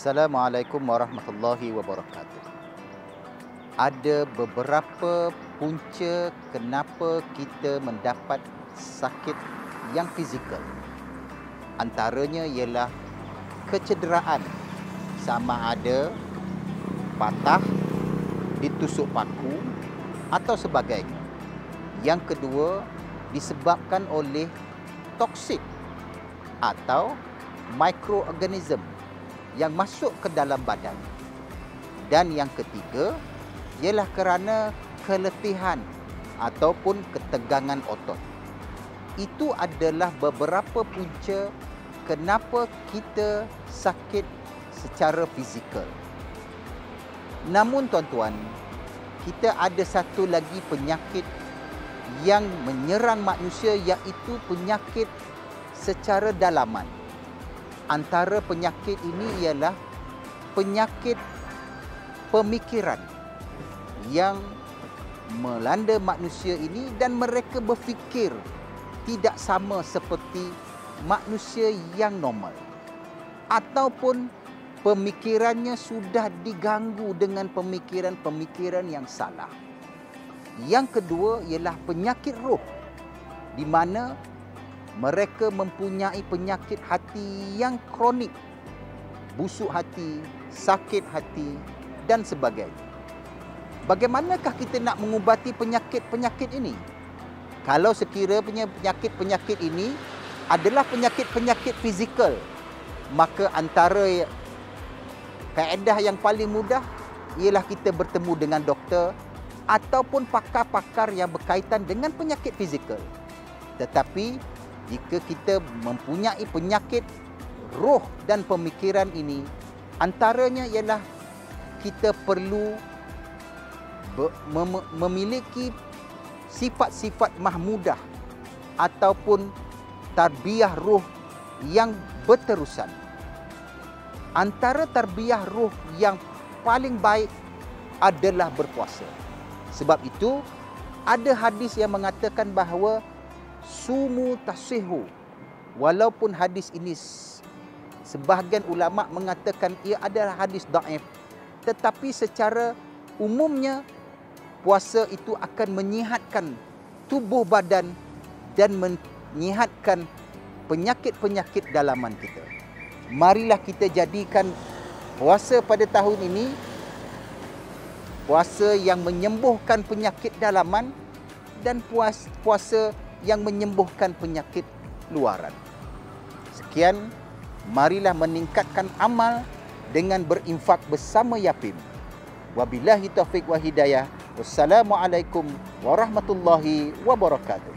Assalamualaikum warahmatullahi wabarakatuh. Ada beberapa punca kenapa kita mendapat sakit yang fizikal. Antaranya ialah kecederaan, sama ada patah, ditusuk paku atau sebagainya. Yang kedua, disebabkan oleh toksik atau mikroorganism yang masuk ke dalam badan. Dan yang ketiga ialah kerana keletihan ataupun ketegangan otot. Itu adalah beberapa punca kenapa kita sakit secara fizikal. Namun tuan-tuan, kita ada satu lagi penyakit yang menyerang manusia, iaitu penyakit secara dalaman. Antara penyakit ini ialah penyakit pemikiran yang melanda manusia ini, dan mereka berfikir tidak sama seperti manusia yang normal, ataupun pemikirannya sudah diganggu dengan pemikiran-pemikiran yang salah. Yang kedua ialah penyakit roh, di mana mereka mempunyai penyakit hati yang kronik, busuk hati, sakit hati dan sebagainya. Bagaimanakah kita nak mengubati penyakit-penyakit ini? Kalau sekiranya penyakit-penyakit ini adalah penyakit-penyakit fizikal, maka antara kaedah yang paling mudah ialah kita bertemu dengan doktor ataupun pakar-pakar yang berkaitan dengan penyakit fizikal. Tetapi jika kita mempunyai penyakit roh dan pemikiran ini, antaranya ialah kita perlu memiliki sifat-sifat mahmudah ataupun tarbiyah roh yang berterusan. Antara tarbiyah roh yang paling baik adalah berpuasa. Sebab itu ada hadis yang mengatakan bahawa sumu tasihu. Walaupun hadis ini sebahagian ulama mengatakan ia adalah hadis daif, tetapi secara umumnya puasa itu akan menyihatkan tubuh badan dan menyihatkan penyakit-penyakit dalaman kita. Marilah kita jadikan puasa pada tahun ini puasa yang menyembuhkan penyakit dalaman dan puasa yang menyembuhkan penyakit luaran. Sekian, marilah meningkatkan amal dengan berinfak bersama yatim. Wabillahi taufiq wa hidayah. Wassalamualaikum warahmatullahi wabarakatuh.